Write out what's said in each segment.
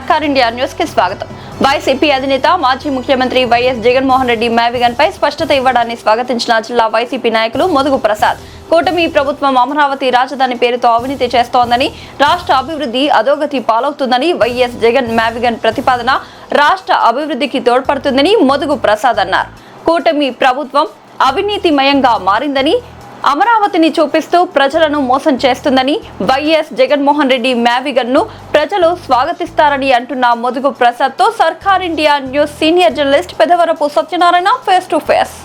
సర్కార్ India news కి స్వాగతం. వైసీపీ అధినేత మాజీ ముఖ్యమంత్రి వైఎస్ జగన్మోహన్ రెడ్డి మ్యావిగన్ పై స్పష్టత ఇవ్వడాన్ని స్వాగతించిన జిల్లా వైసీపీ నాయకులు మోదుగు ప్రసాద్. కూటమి ప్రభుత్వం అమరావతి రాజధాని పేరుతో అవినీతి చేస్తోందని, రాష్ట్ర అభివృద్ధి అధోగతి పాలవుతుందని, వైఎస్ జగన్ మ్యావిగన్ ప్రతిపాదన రాష్ట్ర అభివృద్ధికి తోడ్పడుతుందని మోదుగు ప్రసాద్ అన్నారు. కూటమి ప్రభుత్వం అవినీతిమయంగా మారిందని, అమరావతిని చూపిస్తూ ప్రజలను మోసం చేస్తుందని, వైఎస్ జగన్మోహన్ రెడ్డి మ్యావిగన్ ను ప్రజలు స్వాగతిస్తారని అంటున్న మోదుగు ప్రసాద్ తో Sarkar India news senior journalist Pedavarapu Satyanarayana face to face.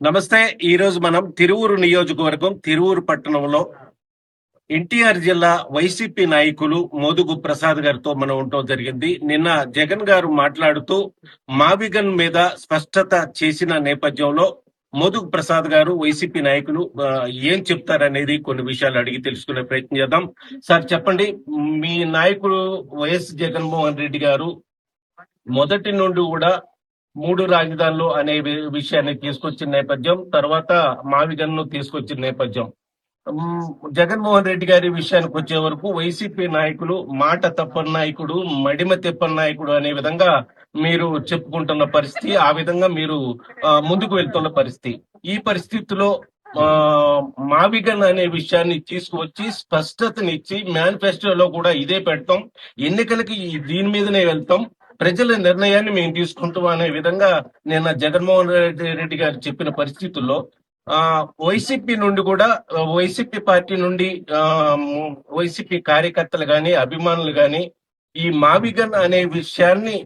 నమస్తే. ఈ రోజు మనం తిరువూరు నియోజకవర్గం తిరువూరు పట్టణంలో ఎన్టీఆర్ జిల్లా వైసీపీ నాయకులు మోదుగు ప్రసాద్ గారితో మనం ఉండటం జరిగింది. నిన్న జగన్ గారు మాట్లాడుతూ మావిగన్ మీద స్పష్టత చేసిన నేపథ్యంలో మోదుగు ప్రసాద్ గారు వైసీపీ నాయకులు ఏం చెప్తారనేది కొన్ని విషయాలు అడిగి తెలుసుకునే ప్రయత్నం చేద్దాం. సార్ చెప్పండి, మీ నాయకుడు వైఎస్ జగన్మోహన్ రెడ్డి గారు మొదటి నుండి కూడా 3 రాజధానులు అనే విషయాన్ని తీసుకొచ్చిన నేపథ్యం, తర్వాత మావిగన్ ను తీసుకొచ్చిన నేపథ్యం, జగన్మోహన్ రెడ్డి గారి విషయానికి వచ్చే వరకు వైసీపీ నాయకులు మాట తప్పని నాయకుడు, మడిమ తెప్పని నాయకుడు అనే విధంగా మీరు చెప్పుకుంటున్న పరిస్థితి, ఆ విధంగా మీరు ముందుకు వెళ్తున్న పరిస్థితి. ఈ పరిస్థితిలో మావిగన్ అనే విషయాన్ని తీసుకువచ్చి స్పష్టతనిచ్చి మేనిఫెస్టోలో కూడా ఇదే పెడతాం, ఎన్నికలకి దీని మీదనే వెళ్తాం, ప్రజల నిర్ణయాన్ని మేము తీసుకుంటాం అనే విధంగా నిన్న జగన్మోహన్ రెడ్డి గారు చెప్పిన పరిస్థితుల్లో వైసీపీ నుండి కూడా, వైసీపీ పార్టీ నుండి వైసీపీ కార్యకర్తలు గాని అభిమానులు గాని ఈ మావిగన్ అనే విషయాన్ని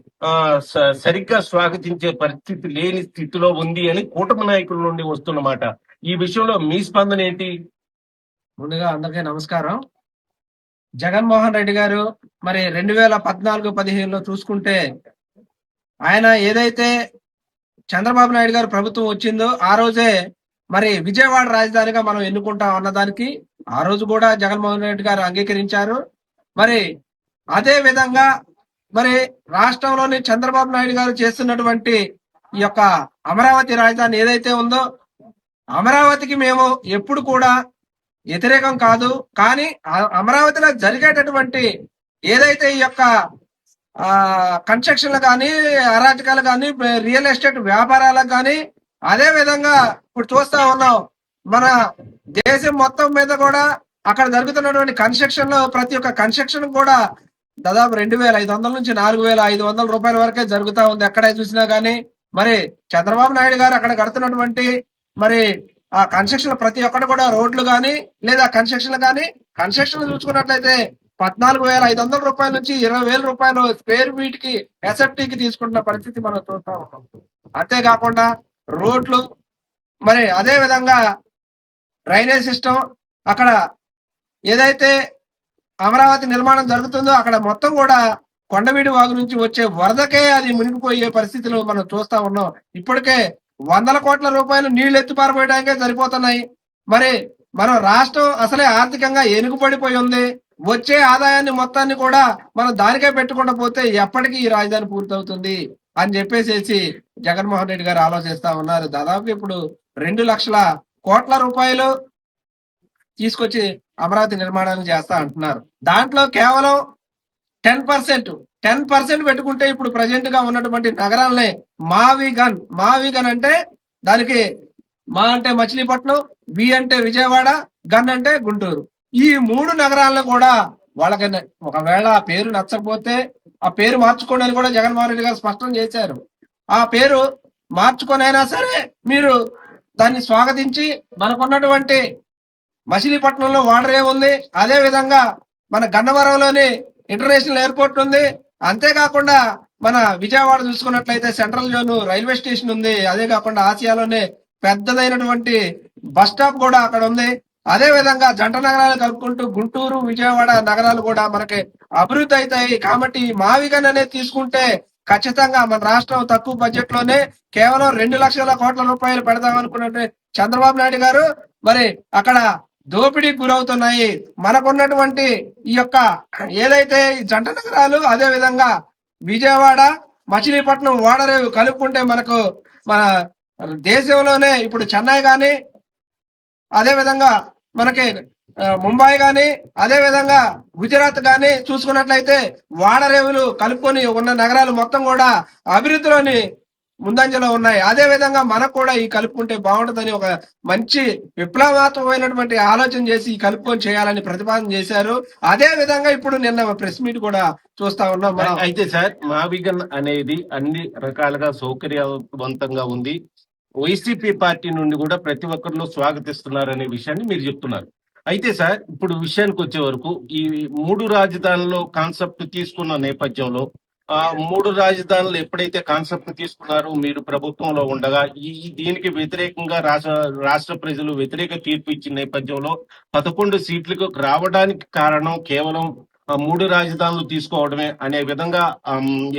సరిగ్గా స్వాగతించే పరిస్థితి లేని స్థితిలో ఉంది అని కూటమి నాయకుల నుండి వస్తున్నమాట. ఈ విషయంలో మీ స్పందన ఏంటి? ముందుగా అందరికీ నమస్కారం. జగన్మోహన్ రెడ్డి గారు మరి 2014-15లో చూసుకుంటే ఆయన ఏదైతే చంద్రబాబు నాయుడు గారు ప్రభుత్వం వచ్చిందో ఆ రోజే మరి విజయవాడ రాజధానిగా మనం ఎన్నుకుంటాం అన్నదానికి ఆ రోజు కూడా జగన్మోహన్ రెడ్డి గారు అంగీకరించారు. మరి అదే విధంగా మరి రాష్ట్రంలోని చంద్రబాబు నాయుడు గారు చేస్తున్నటువంటి ఈ యొక్క అమరావతి రాజధాని ఏదైతే ఉందో, అమరావతికి మేము ఎప్పుడు కూడా వ్యతిరేకం కాదు. కానీ అమరావతిలో జరిగేటటువంటి ఏదైతే ఈ యొక్క కన్స్ట్రక్షన్లు కానీ, అరాచకాలు కానీ, రియల్ ఎస్టేట్ వ్యాపారాలకు కానీ, అదే విధంగా ఇప్పుడు చూస్తా ఉన్నాం మన దేశం మొత్తం మీద కూడా అక్కడ జరుగుతున్నటువంటి కన్స్ట్రక్షన్ లో ప్రతి ఒక్క కన్స్ట్రక్షన్ కూడా దాదాపు 2,500 నుంచి 4,500 రూపాయల వరకే జరుగుతా ఉంది ఎక్కడ చూసినా గానీ. మరి చంద్రబాబు నాయుడు గారు అక్కడ కడుతున్నటువంటి మరి ఆ కన్స్ట్రక్షన్ ప్రతి ఒక్కటి కూడా రోడ్లు కానీ లేదా కన్స్ట్రక్షన్లు కానీ, కన్స్ట్రక్షన్ చూసుకున్నట్లయితే 14,500 రూపాయల నుంచి 20,000 రూపాయలు స్క్వేర్ ఫీట్ కి ఎస్ఎఫ్టీకి తీసుకుంటున్న పరిస్థితి మనం చూస్తా ఉన్నాం. అంతేకాకుండా రోడ్లు, మరి అదే విధంగా డ్రైనేజ్ సిస్టమ్, అక్కడ ఏదైతే అమరావతి నిర్మాణం జరుగుతుందో అక్కడ మొత్తం కూడా కొండవీడి వాగు నుంచి వచ్చే వరదకే అది మునిగిపోయే పరిస్థితులు మనం చూస్తా ఉన్నాం. ఇప్పటికే 100 కోట్ల రూపాయలు నీళ్లు ఎత్తి పారబోయడానికే సరిపోతున్నాయి. మరి మనం రాష్ట్రం అసలే ఆర్థికంగా ఎనుగుపడిపోయి ఉంది. వచ్చే ఆదాయాన్ని మొత్తాన్ని కూడా మనం దానికే పెట్టుకుండా పోతే ఎప్పటికీ ఈ రాజధాని పూర్తవుతుంది అని చెప్పేసి జగన్మోహన్ రెడ్డి గారు ఆలోచిస్తా ఉన్నారు. దాదాపు ఇప్పుడు 2 లక్షల కోట్ల రూపాయలు తీసుకొచ్చి అమరావతి నిర్మాణాన్ని చేస్తా అంటున్నారు. దాంట్లో కేవలం 10% పెట్టుకుంటే ఇప్పుడు ప్రజెంట్ గా ఉన్నటువంటి నగరాలనే మావిగన్ అంటే దానికి మా అంటే మచిలీపట్నం, వి అంటే విజయవాడ, గన్ అంటే గుంటూరు, ఈ 3 నగరాలను కూడా వాళ్ళకి ఒకవేళ ఆ పేరు నచ్చకపోతే ఆ పేరు మార్చుకోండి అని కూడా జగన్మోహన్ రెడ్డి గారు స్పష్టం చేశారు. ఆ పేరు మార్చుకొనైనా సరే మీరు దాన్ని స్వాగతించి మనకున్నటువంటి మచిలీపట్నంలో వాడరే ఉంది, అదే విధంగా మన గన్నవరంలోని ఇంటర్నేషనల్ ఎయిర్పోర్ట్ ఉంది, అంతేకాకుండా మన విజయవాడ చూసుకున్నట్లయితే సెంట్రల్ జోన్ రైల్వే స్టేషన్ ఉంది, అదే కాకుండా ఆసియాలోనే పెద్దదైనటువంటి బస్ స్టాప్ కూడా అక్కడ ఉంది. అదే విధంగా జంట నగరాలు కలుపుకుంటూ గుంటూరు, విజయవాడ నగరాలు కూడా మనకి అభివృద్ధి అవుతాయి. కాబట్టి మావిగన్ అనేది తీసుకుంటే ఖచ్చితంగా మన రాష్ట్రం తక్కువ బడ్జెట్ లోనే కేవలం 2 లక్షల కోట్ల రూపాయలు పెడదాం అనుకున్నట్టు చంద్రబాబు నాయుడు గారు మరి అక్కడ దోపిడీకి గురవుతున్నాయి. మనకున్నటువంటి ఈ యొక్క ఏదైతే జంట నగరాలు, అదే విధంగా విజయవాడ, మచిలీపట్నం, ఓడరేవు కలుపుకుంటే మనకు మన దేశంలోనే ఇప్పుడు చెన్నై కానీ, అదే విధంగా మనకి ముంబై గాని అదే విధంగా గుజరాత్ గాని చూసుకున్నట్లయితే వాడరేవులు కలుపుకొని ఉన్న నగరాలు మొత్తం కూడా అభివృద్ధిలోని ముందంజలో ఉన్నాయి. అదే విధంగా మనకు కూడా ఈ కలుపుకుంటే బాగుంటుందని ఒక మంచి విప్లవాత్మకమైనటువంటి ఆలోచన చేసి ఈ కలుపుకొని చేయాలని ప్రతిపాదన చేశారు. అదే విధంగా ఇప్పుడు నిన్న ప్రెస్ మీట్ కూడా చూస్తా ఉన్నాం మనం. అయితే సార్ మావిగన్ అనేది అన్ని రకాలుగా సౌకర్యవంతంగా ఉంది. వైసీపీ పార్టీ నుండి కూడా ప్రతి ఒక్కరిలో స్వాగతిస్తున్నారనే విషయాన్ని మీరు చెప్తున్నారు. అయితే సార్ ఇప్పుడు విషయానికి వచ్చే వరకు ఈ 3 రాజధానుల కాన్సెప్ట్ తీసుకున్న నేపథ్యంలో ఆ 3 రాజధానులు ఎప్పుడైతే కాన్సెప్ట్ తీసుకున్నారో మీరు ప్రభుత్వంలో ఉండగా దీనికి వ్యతిరేకంగా రాష్ట్ర ప్రజలు వ్యతిరేక తీర్పు ఇచ్చిన నేపథ్యంలో 11 సీట్లకు రావడానికి కారణం కేవలం 3 రాజధానులు తీసుకోవడమే అనే విధంగా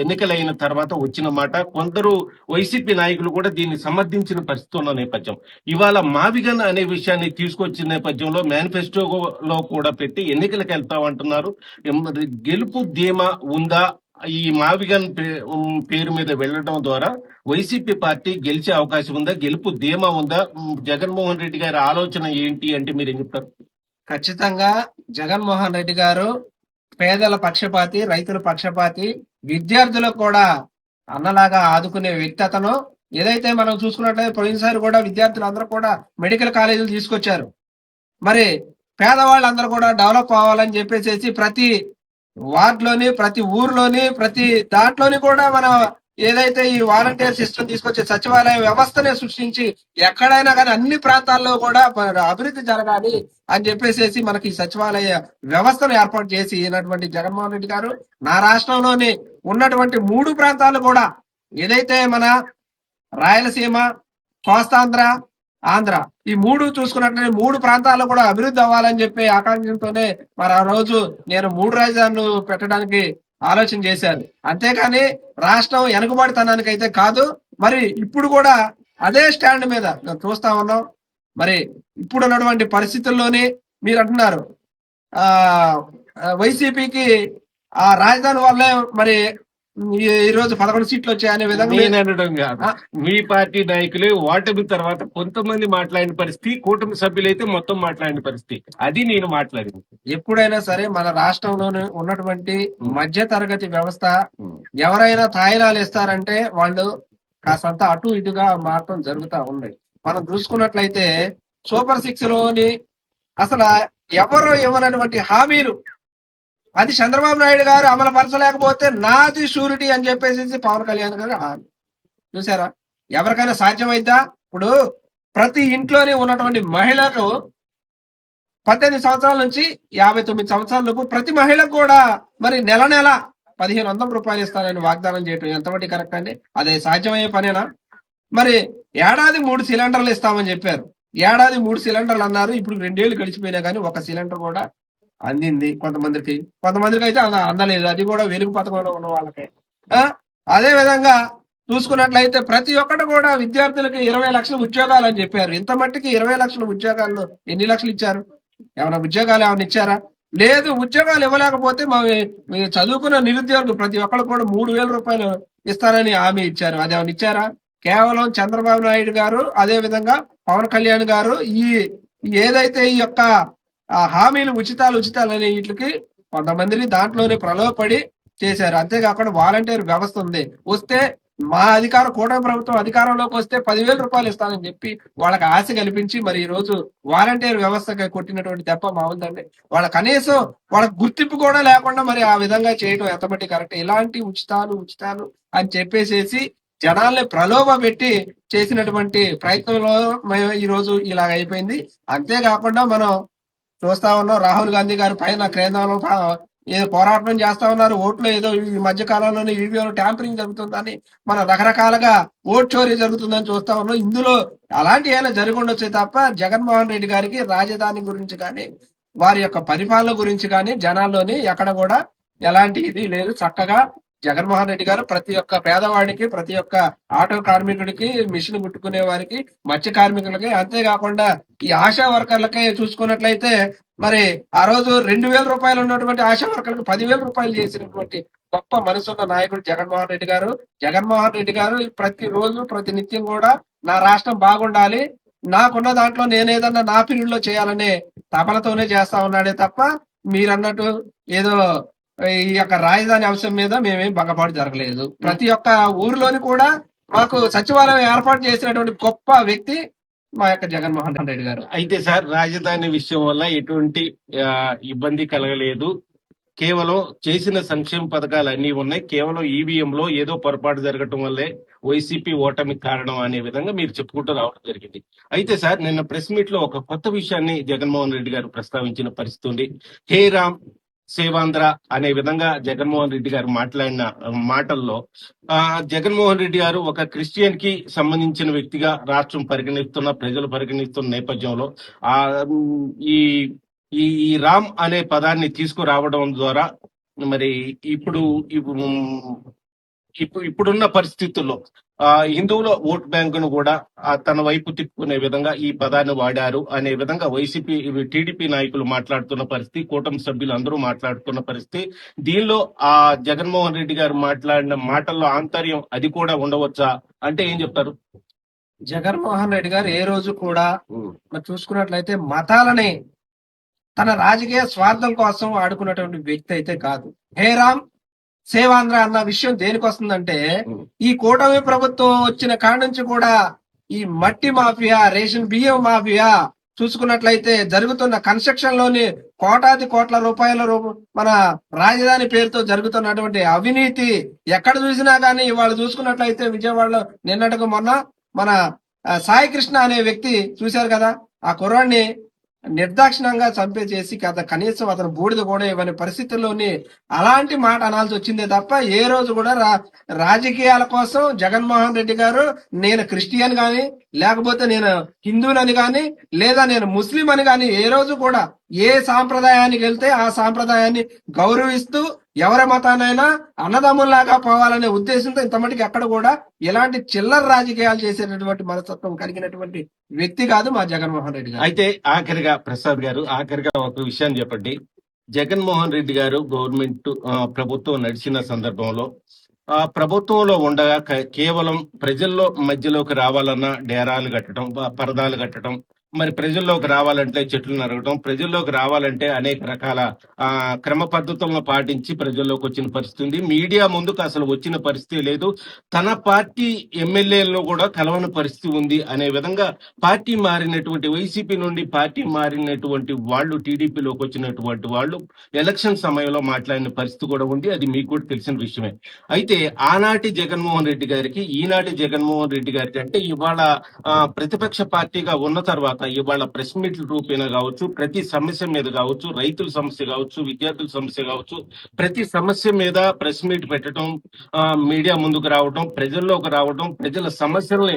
ఎన్నికలైన తర్వాత వచ్చిన మాట. కొందరు వైసీపీ నాయకులు కూడా దీన్ని సమర్థించిన పరిస్థితి ఉన్న నేపథ్యం. ఇవాళ మావిగన్ అనే విషయాన్ని తీసుకొచ్చిన నేపథ్యంలో మేనిఫెస్టోలో కూడా పెట్టి ఎన్నికలకు వెళ్తామంటున్నారు. గెలుపు ధీమా ఉందా? ఈ మావిగన్ పేరు మీద వెళ్ళడం ద్వారా వైసీపీ పార్టీ గెలిచే అవకాశం ఉందా? గెలుపు ధీమా ఉందా? జగన్మోహన్ రెడ్డి గారి ఆలోచన ఏంటి అంటే మీరు ఏం చెప్తారు? ఖచ్చితంగా జగన్మోహన్ రెడ్డి గారు పేదల పక్షపాతి, రైతుల పక్షపాతి, విద్యార్థులకు కూడా అన్నలాగా ఆదుకునే వ్యక్తి అతను. ఏదైతే మనం చూసుకున్నట్లయితే పోయినసారి కూడా విద్యార్థులు అందరూ కూడా మెడికల్ కాలేజీలు తీసుకొచ్చారు. మరి పేదవాళ్ళందరూ కూడా డెవలప్ అవ్వాలని చెప్పేసి ప్రతి వార్డులోని, ప్రతి ఊర్లోని, ప్రతి దాంట్లోని కూడా మన ఏదైతే ఈ వాలంటీర్ సిస్టమ్ తీసుకొచ్చే సచివాలయ వ్యవస్థనే సృష్టించి ఎక్కడైనా కానీ అన్ని ప్రాంతాల్లో కూడా అభివృద్ధి జరగాలి అని చెప్పేసి మనకి సచివాలయ వ్యవస్థను ఏర్పాటు చేసి అయినటువంటి జగన్మోహన్ రెడ్డి గారు నా రాష్ట్రంలోని ఉన్నటువంటి 3 ప్రాంతాలు కూడా ఏదైతే మన రాయలసీమ, కోస్తాంధ్ర, ఆంధ్ర ఈ 3 చూసుకున్నట్లయితే 3 ప్రాంతాల్లో కూడా అభివృద్ధి అవ్వాలని చెప్పి ఆకాంక్షతోనే మరి ఆ రోజు నేను 3 రాజధానులు పెట్టడానికి ఆలోచన చేశారు. అంతేకాని రాష్ట్రం వెనుకబడితనానికి అయితే కాదు. మరి ఇప్పుడు కూడా అదే స్టాండ్ మీద చూస్తా ఉన్నాం. మరి ఇప్పుడు ఉన్నటువంటి పరిస్థితుల్లోనే మీరు అంటున్నారు వైసీపీకి ఆ రాజధాని వల్లే మరి ఈ రోజు 11 సీట్లు వచ్చాయనే విధంగా నేను అనడం కాదు. మీ పార్టీ నాయకులే ఓటమి తర్వాత కొంతమంది మాట్లాడిన పరిస్థితి, కూటమి సభ్యులైతే మొత్తం మాట్లాడిన పరిస్థితి, అది నేను మాట్లాడింది. ఎప్పుడైనా సరే మన రాష్ట్రంలోనే ఉన్నటువంటి మధ్య తరగతి వ్యవస్థ ఎవరైనా తాయిలాలు ఇస్తారంటే వాళ్ళు కాసంత అటు ఇటుగా మారటం జరుగుతా ఉంది. మనం చూసుకున్నట్లయితే సూపర్ 6 లోని అసలు ఎవరు ఇవ్వనటువంటి హామీలు అది చంద్రబాబు నాయుడు గారు అమలుపరచలేకపోతే నాది షూరిటీ అని చెప్పేసి పవన్ కళ్యాణ్ గారు హామీ. చూసారా? ఎవరికైనా సాధ్యమైద్దా? ఇప్పుడు ప్రతి ఇంట్లోనే ఉన్నటువంటి మహిళకు 18 సంవత్సరాల నుంచి 59 సంవత్సరాల లోపు ప్రతి మహిళకు కూడా మరి నెల 1500 రూపాయలు ఇస్తానని వాగ్దానం చేయటం ఎంతవరకు కరెక్ట్ అండి? అదే సాధ్యమయ్యే పనేనా? మరి ఏడాది 3 సిలిండర్లు ఇస్తామని చెప్పారు. ఏడాది 3 సిలిండర్లు అన్నారు. ఇప్పుడు 2 ఏళ్లు గడిచిపోయినా కానీ ఒక సిలిండర్ కూడా అందింది కొంతమందికి అయితే అందలేదు. అది కూడా వెలుగు పథకంలో ఉన్న వాళ్ళకే. అదే విధంగా చూసుకున్నట్లయితే ప్రతి ఒక్కటి కూడా విద్యార్థులకి 20 లక్షల ఉద్యోగాలు అని చెప్పారు. ఇంత మట్టికి 20 లక్షల ఉద్యోగాల్లో ఎన్ని లక్షలు ఇచ్చారు? ఏమైనా ఉద్యోగాలు ఏమైనా ఇచ్చారా? లేదు. ఉద్యోగాలు ఇవ్వలేకపోతే చదువుకున్న నిరుద్యోగులు ప్రతి ఒక్కరు కూడా 3,000 రూపాయలు ఇస్తారని హామీ ఇచ్చారు. అది ఏమైనా ఇచ్చారా? కేవలం చంద్రబాబు నాయుడు గారు అదే విధంగా పవన్ కళ్యాణ్ గారు ఈ ఏదైతే ఈ యొక్క హామీలు ఉచితాలు అనే వీటికి కొంతమందిని దాంట్లోనే ప్రలోభపడి చేశారు. అంతేకాకుండా వాలంటీర్ వ్యవస్థ ఉంది. వస్తే మా కూటమి ప్రభుత్వం అధికారంలోకి వస్తే 10,000 రూపాయలు ఇస్తానని చెప్పి వాళ్ళకి ఆశ కల్పించి మరి ఈ రోజు వాలంటీర్ వ్యవస్థకి కొట్టినటువంటి దెబ్బ మావుందండి. వాళ్ళ కనీసం వాళ్ళకి గుర్తింపు కూడా లేకుండా మరి ఆ విధంగా చేయడం ఎంతబట్టి కరెక్ట్? ఇలాంటి ఉచితాలు అని చెప్పేసి జనాల్ని ప్రలోభ పెట్టి చేసినటువంటి ప్రయత్నంలో ఈ రోజు ఇలాగ అయిపోయింది. అంతేకాకుండా మనం చూస్తా ఉన్నాం రాహుల్ గాంధీ గారి పైన కేంద్రంలో ఏదో పోరాటం చేస్తా ఉన్నారు. ఓట్లు ఏదో ఈ మధ్య కాలంలోనే ఈవీఎం ట్యాంపరింగ్ జరుగుతుందని మన రకరకాలుగా ఓట్ చోరీ జరుగుతుందని చూస్తా ఉన్నాం. ఇందులో అలాంటి ఏమైనా జరిగి ఉండొచ్చే తప్ప జగన్మోహన్ రెడ్డి గారికి రాజధాని గురించి కానీ వారి యొక్క పరిపాలన గురించి కానీ జనాల్లోని ఎక్కడ కూడా ఎలాంటి ఇది లేదు. చక్కగా జగన్మోహన్ రెడ్డి గారు ప్రతి ఒక్క పేదవాడికి, ప్రతి ఒక్క ఆటో కార్మికుడికి, మిషన్ కుట్టుకునే వారికి, మత్స్య కార్మికులకి, అంతేకాకుండా ఈ ఆశా వర్కర్లకే చూసుకున్నట్లయితే మరి ఆ రోజు 2,000 రూపాయలు ఉన్నటువంటి ఆశా వర్కర్లకు 10,000 రూపాయలు చేసినటువంటి గొప్ప మనసున్న నాయకుడు జగన్మోహన్ రెడ్డి గారు. జగన్మోహన్ రెడ్డి గారు ప్రతి రోజు ప్రతి నిత్యం కూడా నా రాష్ట్రం బాగుండాలి, నాకున్న దాంట్లో నేనేదన్నా నా పీరియడ్ లో చేయాలనే తపనతోనే చేస్తా ఉన్నాడే తప్ప మీరన్నట్టు ఏదో ఈ యొక్క రాజధాని అంశం మీద మేమేం భంగపాటు జరగలేదు. ప్రతి ఒక్క ఊరిలోని కూడా మాకు సచివాలయం ఏర్పాటు చేసినటువంటి గొప్ప వ్యక్తి మా యొక్క జగన్మోహన్ రెడ్డి గారు. అయితే సార్, రాజధాని విషయం వల్ల ఎటువంటి ఇబ్బంది కలగలేదు. కేవలం చేసిన సంక్షేమ పథకాలు అన్ని ఉన్నాయి. కేవలం ఈవీఎం లో ఏదో పొరపాటు జరగటం వల్లే వైసీపీ ఓటమికి కారణం అనే విధంగా మీరు చెప్పుకుంటూ రావడం జరిగింది. అయితే సార్, నిన్న ప్రెస్ మీట్ లో ఒక కొత్త విషయాన్ని జగన్మోహన్ రెడ్డి గారు ప్రస్తావించిన పరిస్థితి ఉంది. హే రామ్ సేవాంధ్ర అనే విధంగా జగన్మోహన్ రెడ్డి గారు మాట్లాడిన మాటల్లో జగన్మోహన్ రెడ్డి గారు ఒక క్రిస్టియన్ కి సంబంధించిన వ్యక్తిగా రాష్ట్రం పరిగణిస్తున్న, ప్రజలు పరిగణిస్తున్న నేపథ్యంలో ఆ ఈ ఈ రామ్ అనే పదాన్ని తీసుకురావడం ద్వారా మరి ఇప్పుడున్న పరిస్థితుల్లో హిందువుల ఓట్ బ్యాంకును కూడా తన వైపు తిప్పుకునే విధంగా ఈ పదాన్ని వాడారు అనే విధంగా వైసీపీ టీడీపీ నాయకులు మాట్లాడుతున్న పరిస్థితి, కూటమి సభ్యులు అందరూ మాట్లాడుతున్న పరిస్థితి. దీనిలో ఆ జగన్మోహన్ రెడ్డి గారు మాట్లాడిన మాటల్లో ఆంతర్యం అది కూడా ఉండవచ్చా అంటే ఏం చెప్తారు? జగన్మోహన్ రెడ్డి గారు ఏ రోజు కూడా చూసుకున్నట్లయితే మతాలని తన రాజకీయ స్వార్థం కోసం ఆడుకున్నటువంటి వ్యక్తి అయితే కాదు. హే రామ్ సేవాంధ్ర అన్న విషయం దేనికి వస్తుందంటే, ఈ కూటమి ప్రభుత్వం వచ్చిన కాడ నుంచి కూడా ఈ మట్టి మాఫియా, రేషన్ బియ్యం మాఫియా చూసుకున్నట్లయితే జరుగుతున్న కన్స్ట్రక్షన్ లోని కోటాది కోట్ల రూపాయల మన రాజధాని పేరుతో జరుగుతున్నటువంటి అవినీతి ఎక్కడ చూసినా గానీ ఇవాళ చూసుకున్నట్లయితే విజయవాడలో నిన్నటికి మొన్న మన సాయి కృష్ణ అనే వ్యక్తి చూశారు కదా, ఆ కుర్రాన్ని నిర్దాక్షిణంగా చంపేసేసి కనీసం అతను బూడిద కూడా ఇవ్వని పరిస్థితుల్లోని అలాంటి మాట అనాల్సి వచ్చిందే తప్ప ఏ రోజు కూడా రాజకీయాల కోసం జగన్మోహన్ రెడ్డి గారు నేను క్రిస్టియన్ గాని, లేకపోతే నేను హిందూనని గాని, లేదా నేను ముస్లిం అని గాని ఏ రోజు కూడా ఏ సాంప్రదాయానికి వెళ్తే ఆ సాంప్రదాయాన్ని గౌరవిస్తూ ఎవరి మతానైనా అన్నదమ్ముల్లాగా పోవాలనే ఉద్దేశంతో ఇంతమటికి ఎక్కడ కూడా ఎలాంటి చిల్లర రాజకీయాలు చేసేటటువంటి మనస్తత్వం కలిగినటువంటి వ్యక్తి కాదు మా జగన్మోహన్ రెడ్డి గారు. అయితే ఆఖరిగా ప్రసాద్ గారు, ఒక విషయాన్ని చెప్పండి. జగన్మోహన్ రెడ్డి గారు గవర్నమెంట్ ప్రభుత్వం నడిచిన సందర్భంలో ప్రభుత్వంలో ఉండగా కేవలం ప్రజల్లో మధ్యలోకి రావాలన్నా డేరాలు కట్టడం, పరదాలు కట్టడం, మరి ప్రజల్లోకి రావాలంటే చెట్లు నరగడం, ప్రజల్లోకి రావాలంటే అనేక రకాల క్రమ పద్ధతులను పాటించి ప్రజల్లోకి వచ్చిన పరిస్థితి ఉంది. మీడియా ముందుకు అసలు వచ్చిన పరిస్థితి లేదు. తన పార్టీ ఎమ్మెల్యేలను కూడా కలవని పరిస్థితి ఉంది అనే విధంగా పార్టీ మారినటువంటి వైసీపీ నుండి పార్టీ మారినటువంటి వాళ్ళు, టీడీపీలోకి వచ్చినటువంటి వాళ్ళు ఎలక్షన్ సమయంలో మాట్లాడిన పరిస్థితి కూడా ఉంది. అది మీకు కూడా తెలిసిన విషయమే. అయితే ఆనాటి జగన్మోహన్ రెడ్డి గారికి, ఈనాటి జగన్మోహన్ రెడ్డి గారికి అంటే ఇవాళ ప్రతిపక్ష పార్టీగా ఉన్న తర్వాత ఇవాళ ప్రెస్ మీట్ల రూపేణా కావచ్చు, ప్రతి సమస్య మీద కావచ్చు, రైతుల సమస్య కావచ్చు, విద్యార్థుల సమస్య కావచ్చు, ప్రతి సమస్య మీద ప్రెస్ మీట్ పెట్టడం, మీడియా ముందుకు రావడం, ప్రజల్లోకి రావడం, ప్రజల సమస్యల్ని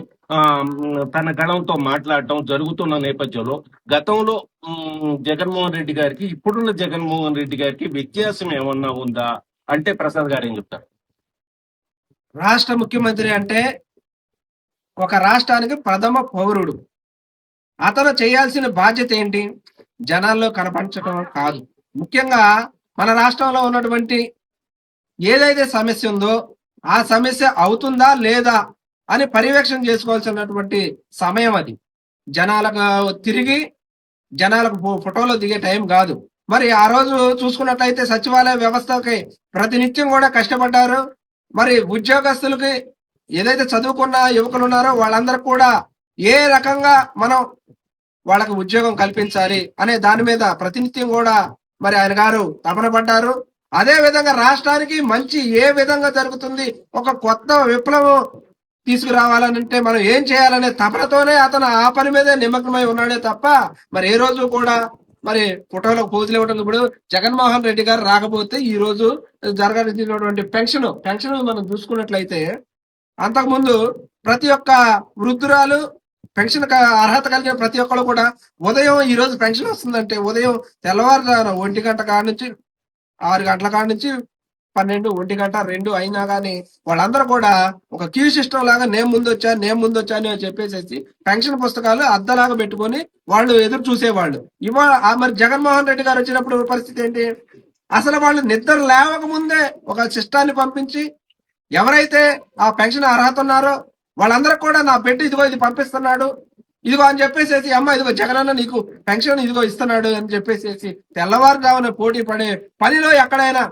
తన గళంతో మాట్లాడటం జరుగుతున్న నేపథ్యంలో గతంలో జగన్మోహన్ రెడ్డి గారికి, ఇప్పుడున్న జగన్మోహన్ రెడ్డి గారికి వ్యత్యాసం ఏమన్నా ఉందా అంటే ప్రసాద్ గారు ఏం చెప్తారు? రాష్ట్ర ముఖ్యమంత్రి అంటే ఒక రాష్ట్రానికి ప్రథమ పౌరుడు. అతను చేయాల్సిన బాధ్యత ఏంటి? జనాల్లో కనపరచడం కాదు. ముఖ్యంగా మన రాష్ట్రంలో ఉన్నటువంటి ఏదైతే సమస్య ఉందో ఆ సమస్య అవుతుందా లేదా అని పర్యవేక్షణ చేసుకోవాల్సినటువంటి సమయం అది. జనాలకు తిరిగి జనాలకు ఫోటోలో దిగే టైం కాదు. మరి ఆ రోజు చూసుకున్నట్లయితే సచివాలయ వ్యవస్థకి ప్రతినిత్యం కూడా కష్టపడ్డారు. మరి ఉద్యోగస్తులకి ఏదైతే చదువుకున్న యువకులు ఉన్నారో వాళ్ళందరూ కూడా ఏ రకంగా మనం వాళ్ళకి ఉద్యోగం కల్పించాలి అనే దాని మీద ప్రతినిత్యం కూడా మరి ఆయన గారు తపన పడ్డారు. అదే విధంగా రాష్ట్రానికి మంచి ఏ విధంగా జరుగుతుంది, ఒక కొత్త విప్లవం తీసుకురావాలంటే మనం ఏం చేయాలనే తపనతోనే అతను ఆ పని మీదే నిమగ్నమై ఉన్నాడే తప్ప మరి ఏ రోజు కూడా మరి ఫోటోలకు పోజులు ఇవ్వడం. ఇప్పుడు జగన్మోహన్ రెడ్డి గారు రాకపోతే ఈ రోజు జరగాల్సినటువంటి పెన్షన్ మనం చూసుకున్నట్లయితే అంతకుముందు ప్రతి ఒక్క వృద్ధురాలు పెన్షన్ అర్హత కలిగిన ప్రతి ఒక్కరు కూడా ఉదయం ఈ రోజు పెన్షన్ వస్తుందంటే ఉదయం తెల్లవారుజామున 1 గంట కాడ నుంచి 6 గంటల కాడ నుంచి 12, 1 గంట 2 అయినా కానీ వాళ్ళందరూ కూడా ఒక క్యూ సిస్టమ్ లాగా నేను ముందు వచ్చాను అని చెప్పేసి పెన్షన్ పుస్తకాలు అద్దలాగా పెట్టుకొని వాళ్ళు ఎదురు చూసేవాళ్ళు. ఇవాళ మరి జగన్మోహన్ రెడ్డి గారు వచ్చినప్పుడు పరిస్థితి ఏంటి? అసలు వాళ్ళు నిద్ర లేవక ముందే ఒక సిస్టాన్ని పంపించి ఎవరైతే ఆ పెన్షన్ అర్హత ఉన్నారో వాళ్ళందరూ కూడా నా బిడ్డ ఇదిగో ఇది పంపిస్తున్నాడు, ఇదిగో అని చెప్పేసి అమ్మ ఇదిగో జగనన్న నీకు పెన్షన్ ఇదిగో ఇస్తున్నాడు అని చెప్పేసి తెల్లవారుజామున పోటీ పడే పనిలో ఎక్కడైనా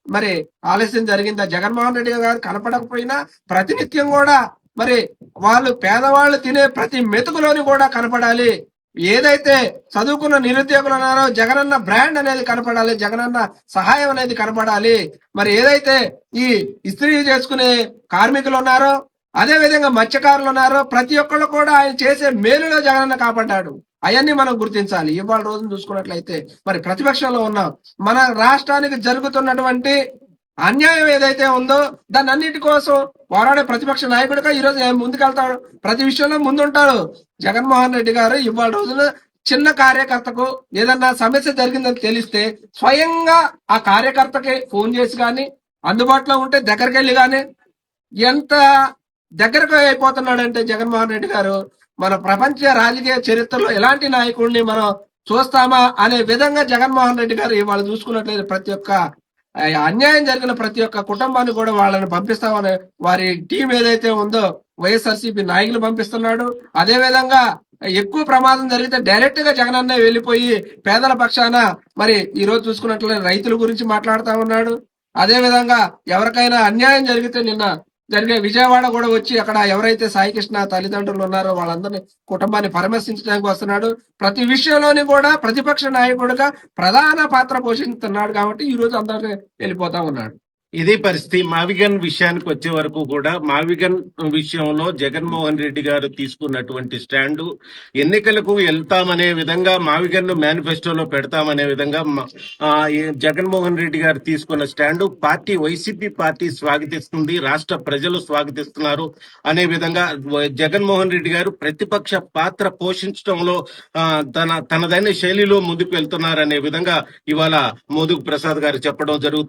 మరి ఆలస్యం జరిగిందా? జగన్మోహన్ రెడ్డి గారు కనపడకపోయినా ప్రతినిత్యం కూడా మరి వాళ్ళు పేదవాళ్ళు తినే ప్రతి మెతుకులోని కూడా కనపడాలి. ఏదైతే చదువుకున్న నిరుద్యోగులు ఉన్నారో జగనన్న బ్రాండ్ అనేది కనపడాలి, జగనన్న సహాయం అనేది కనపడాలి. మరి ఏదైతే ఈ ఇస్త్రీ చేసుకునే కార్మికులు ఉన్నారో, అదే విధంగా మత్స్యకారులు ఉన్నారో, ప్రతి ఒక్కళ్ళు కూడా ఆయన చేసే మేలులో జగనన్న కాపాడ్డాడు. అవన్నీ మనం గుర్తించాలి. ఇవాళ రోజున చూసుకున్నట్లయితే మరి ప్రతిపక్షంలో ఉన్నాం, మన రాష్ట్రానికి జరుగుతున్నటువంటి అన్యాయం ఏదైతే ఉందో దాన్ని అన్నిటి కోసం పోరాడే ప్రతిపక్ష నాయకుడిగా ఈ రోజు ముందుకెళ్తాడు, ప్రతి విషయంలో ముందుంటాడు జగన్మోహన్ రెడ్డి గారు. ఇవాళ రోజున చిన్న కార్యకర్తకు ఏదన్నా సమస్య జరిగిందని తెలిస్తే స్వయంగా ఆ కార్యకర్తకి ఫోన్ చేసి కానీ, అందుబాటులో ఉంటే దగ్గరికి వెళ్ళి కానీ, ఎంత దగ్గరకు అయిపోతున్నాడంటే జగన్మోహన్ రెడ్డి గారు, మన ప్రపంచ రాజకీయ చరిత్రలో ఎలాంటి నాయకుడిని మనం చూస్తామా అనే విధంగా జగన్మోహన్ రెడ్డి గారు ఇవాళ చూసుకున్నట్లయితే ప్రతి ఒక్క అన్యాయం జరిగిన ప్రతి ఒక్క కుటుంబాన్ని కూడా వాళ్ళని పంపిస్తామని వారి టీం ఏదైతే ఉందో వైఎస్ఆర్సీపీ నాయకులు పంపిస్తున్నాడు. అదే విధంగా ఎక్కువ ప్రమాదం జరిగితే డైరెక్ట్ గా జగనన్నే వెళ్ళిపోయి పేదల పక్షాన మరి ఈ రోజు చూసుకున్నట్లయితే రైతుల గురించి మాట్లాడుతా ఉన్నాడు. అదే విధంగా ఎవరికైనా అన్యాయం జరిగితే నిన్న జరిగే విజయవాడ కూడా వచ్చి అక్కడ ఎవరైతే సాయికృష్ణ తల్లిదండ్రులు ఉన్నారో వాళ్ళందరినీ కుటుంబాన్ని పరామర్శించడానికి వస్తున్నాడు. ప్రతి విషయంలోని కూడా ప్రతిపక్ష నాయకుడిగా ప్రధాన పాత్ర పోషిస్తున్నాడు కాబట్టి ఈ రోజు అందరినీ వెళ్ళిపోతా ఉన్నాడు. ఇదే పరిస్థితి మావిగన్ విషయానికి వచ్చే వరకు కూడా మావిగన్ విషయంలో జగన్మోహన్ రెడ్డి గారు తీసుకున్నటువంటి స్టాండు ఎన్నికలకు వెళ్తామనే విధంగా, మావిగన్ మేనిఫెస్టోలో పెడతామనే విధంగా జగన్మోహన్ రెడ్డి గారు తీసుకున్న స్టాండు పార్టీ వైసీపీ పార్టీ స్వాగతిస్తుంది, రాష్ట్ర ప్రజలు స్వాగతిస్తున్నారు అనే విధంగా జగన్మోహన్ రెడ్డి గారు ప్రతిపక్ష పాత్ర పోషించడంలో తనదైన శైలిలో ముందుకు వెళ్తున్నారనే విధంగా ఇవాళ మోదుగు ప్రసాద్ గారు చెప్పడం జరుగుతుంది.